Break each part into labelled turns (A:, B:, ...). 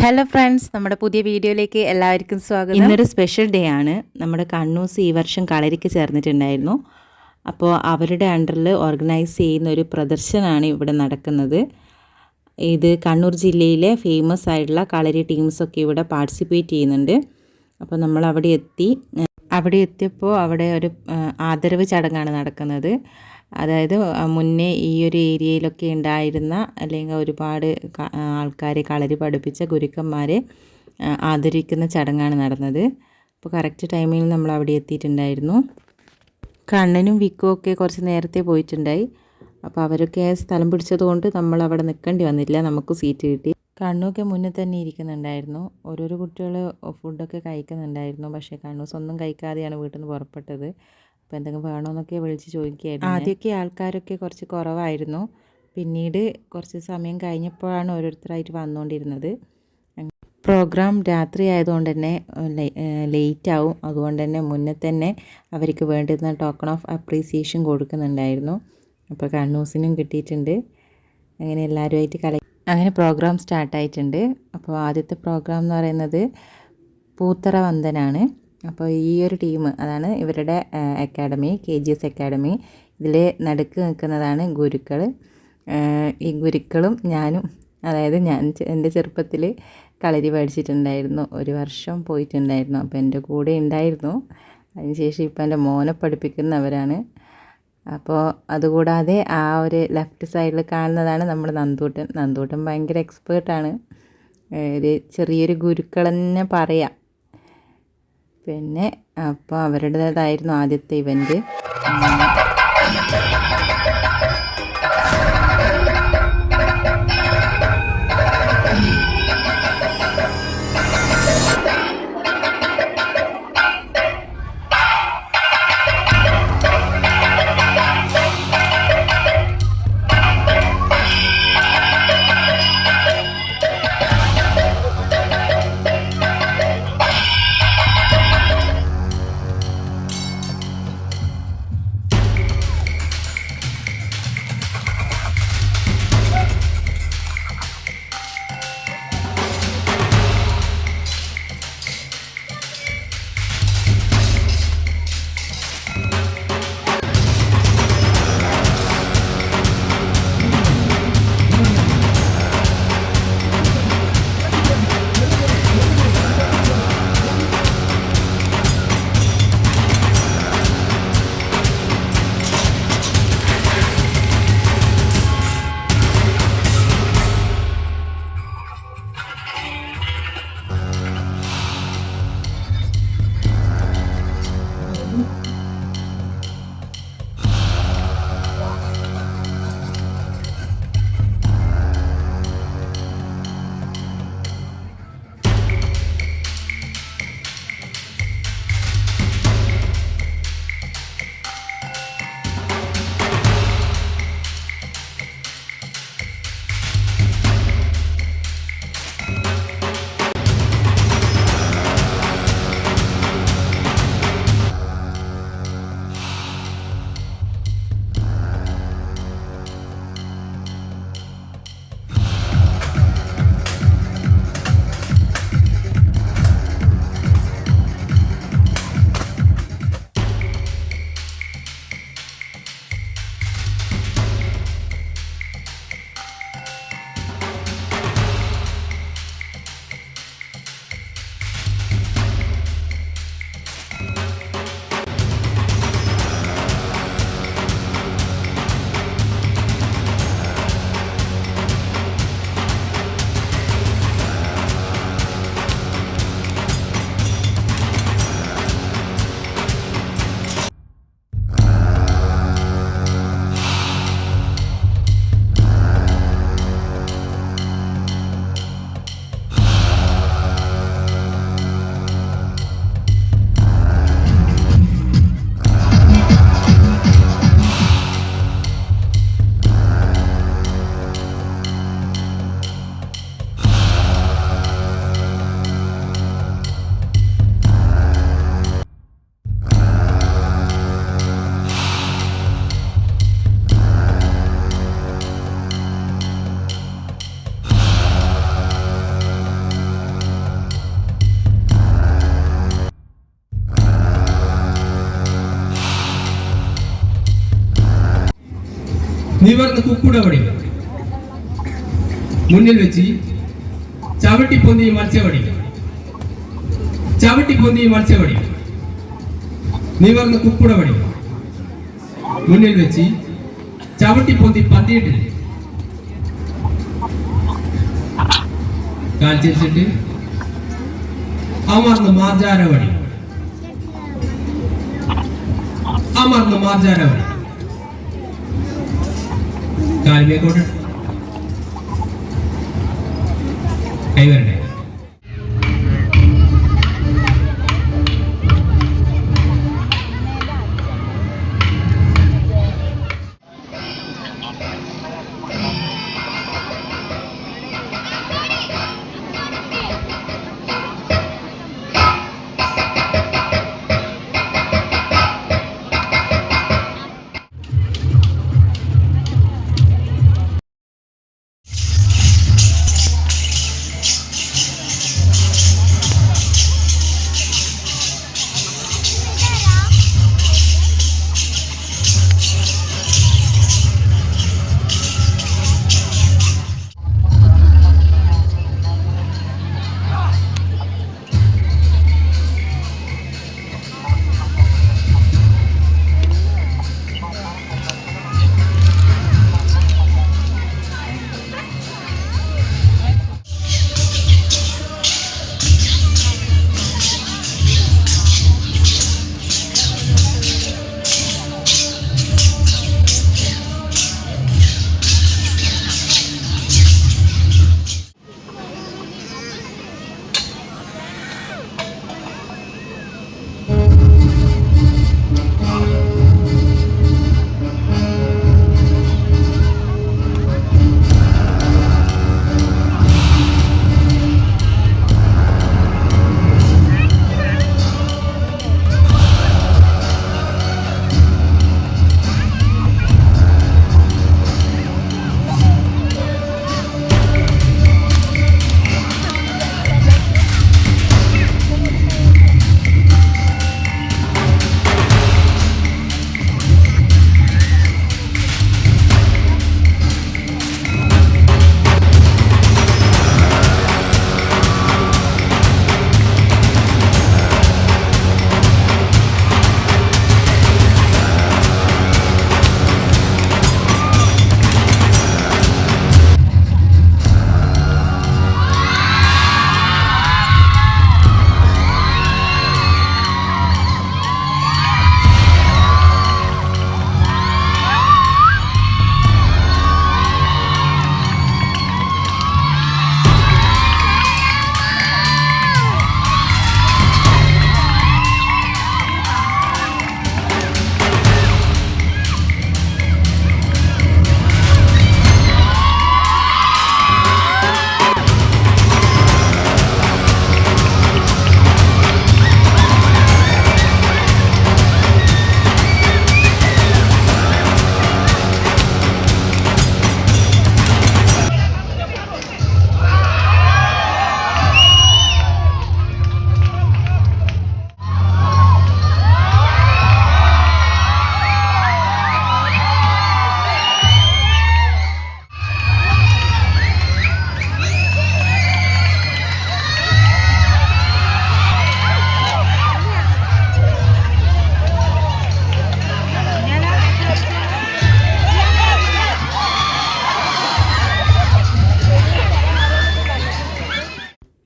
A: Hello friends, നമ്മുടെ പുതിയ വീഡിയോയിലേക്ക് എല്ലാവർക്കും സ്വാഗതം. ഇന്നൊരു സ്പെഷ്യൽ ഡേ ആണ്. നമ്മുടെ കണ്ണൂസ് ഈ വർഷം കളരിക്ക് ചേർന്നിട്ടുണ്ടായിരുന്നു. അപ്പോൾ അവരുടെ അണ്ടറിൽ ഓർഗനൈസ് ചെയ്യുന്ന ഒരു പ്രദർശനമാണ് ഇവിടെ നടക്കുന്നത്. ഇത് കണ്ണൂർ ജില്ലയിലെ ഫേമസ് ആയിട്ടുള്ള കളരി ടീംസൊക്കെ ഇവിടെ പാർട്ടിസിപ്പേറ്റ് ചെയ്യുന്നുണ്ട്. അപ്പോൾ നമ്മൾ അവിടെ എത്തിയപ്പോൾ അവിടെ ഒരു ആദരവ് ചടങ്ങാണ് നടക്കുന്നത്. അതായത് മുന്നേ ഈ ഒരു ഏരിയയിലൊക്കെ ഉണ്ടായിരുന്ന അല്ലെങ്കിൽ ഒരുപാട് ആൾക്കാരെ കളരി പഠിപ്പിച്ച ഗുരുക്കന്മാരെ ആദരിക്കുന്ന ചടങ്ങാണ് നടന്നത്. അപ്പോൾ കറക്റ്റ് ടൈമിൽ നമ്മൾ അവിടെ എത്തിയിട്ടുണ്ടായിരുന്നു. കണ്ണനും വിക്കും ഒക്കെ കുറച്ച് നേരത്തെ പോയിട്ടുണ്ടായി. അപ്പോൾ അവരൊക്കെ സ്ഥലം പിടിച്ചതുകൊണ്ട് നമ്മൾ അവിടെ നിൽക്കേണ്ടി വന്നില്ല, നമുക്ക് സീറ്റ് കിട്ടി. കണ്ണൊക്കെ മുന്നേ തന്നെ ഇരിക്കുന്നുണ്ടായിരുന്നു. ഓരോരോ കുട്ടികൾ ഫുഡൊക്കെ കഴിക്കുന്നുണ്ടായിരുന്നു. പക്ഷേ കണ്ണൂസ് ഒന്നും കഴിക്കാതെയാണ് വീട്ടിൽ നിന്ന് പുറപ്പെട്ടത്. അപ്പോൾ എന്തെങ്കിലും വേണമെന്നൊക്കെ വിളിച്ച് ചോദിക്കുകയായിരുന്നു. ആദ്യമൊക്കെ ആൾക്കാരൊക്കെ കുറച്ച് കുറവായിരുന്നു. പിന്നീട് കുറച്ച് സമയം കഴിഞ്ഞപ്പോഴാണ് ഓരോരുത്തരായിട്ട് വന്നുകൊണ്ടിരുന്നത്. പ്രോഗ്രാം രാത്രി ആയതുകൊണ്ട് തന്നെ ലേറ്റ് ആവും. അതുകൊണ്ട് തന്നെ മുന്നേ തന്നെ അവർക്ക് വേണ്ടുന്ന ടോക്കൺ ഓഫ് അപ്രീസിയേഷൻ കൊടുക്കുന്നുണ്ടായിരുന്നു. അപ്പോൾ കണ്ണൂസിനും കിട്ടിയിട്ടുണ്ട്. അങ്ങനെ എല്ലാവരുമായിട്ട് അങ്ങനെ പ്രോഗ്രാം സ്റ്റാർട്ടായിട്ടുണ്ട്. അപ്പോൾ ആദ്യത്തെ പ്രോഗ്രാം എന്ന് പറയുന്നത് പൂത്തറ വന്ദനാണ്. അപ്പോൾ ഈ ഒരു ടീം, അതാണ് ഇവരുടെ അക്കാഡമി, KGS അക്കാഡമി. ഇതിൽ നടുക്ക് നിൽക്കുന്നതാണ് ഗുരുക്കൾ. ഈ ഗുരുക്കളും ഞാനും, അതായത് ഞാൻ എൻ്റെ ചെറുപ്പത്തിൽ കളരി പഠിച്ചിട്ടുണ്ടായിരുന്നു. ഒരു വർഷം പോയിട്ടുണ്ടായിരുന്നു. അപ്പോൾ എൻ്റെ കൂടെ ഉണ്ടായിരുന്നു. അതിനുശേഷം ഇപ്പോൾ എൻ്റെ മോനെ പഠിപ്പിക്കുന്നവരാണ്. അപ്പോൾ അതുകൂടാതെ ആ ഒരു ലെഫ്റ്റ് സൈഡിൽ കാണുന്നതാണ് നമ്മുടെ നന്ദൂട്ടൻ ഭയങ്കര എക്സ്പേർട്ടാണ്. ഒരു ചെറിയൊരു ഗുരുക്കളെന്നെ പറയാം. പിന്നെ അപ്പോൾ അവരുടേതായിരുന്നു ആദ്യത്തെ ഇവൻറ്റ്.
B: നിവർന്ന് കുക്കുട വടി മുന്നിൽ വെച്ച് ചവിട്ടിപ്പൊന്തി മത്സ്യവടി ചവിട്ടിപ്പൊന്തി മത്സ്യവടി നിവർന്ന് കുക്കുട വടി മുന്നിൽ വെച്ച് ചവിട്ടിപ്പൊന്തി പന്തിയിട്ട് കാൽ ചിരിച്ചിട്ട് അമർന്ന് മാർജാരവടി അമർന്ന് മാർജാരവടി കാൽമേക്കോട്ട് കൈവരട്ടെ.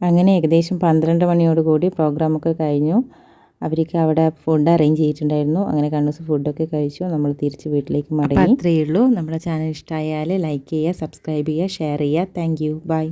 A: അങ്ങനെ ഏകദേശം 12 മണിയോടുകൂടി പ്രോഗ്രാമൊക്കെ കഴിഞ്ഞു. അവർക്ക് അവിടെ ഫുഡ് അറേഞ്ച് ചെയ്തിട്ടുണ്ടായിരുന്നു. അങ്ങനെ കണ്ണൂസ് ഫുഡൊക്കെ കഴിച്ചു. നമ്മൾ തിരിച്ച് വീട്ടിലേക്ക് മടങ്ങി. അത്രയേ ഉള്ളൂ. നമ്മുടെ ചാനൽ ഇഷ്ടമായാൽ ലൈക്ക് ചെയ്യുക, സബ്സ്ക്രൈബ് ചെയ്യുക, ഷെയർ ചെയ്യുക. Thank you. ബൈ.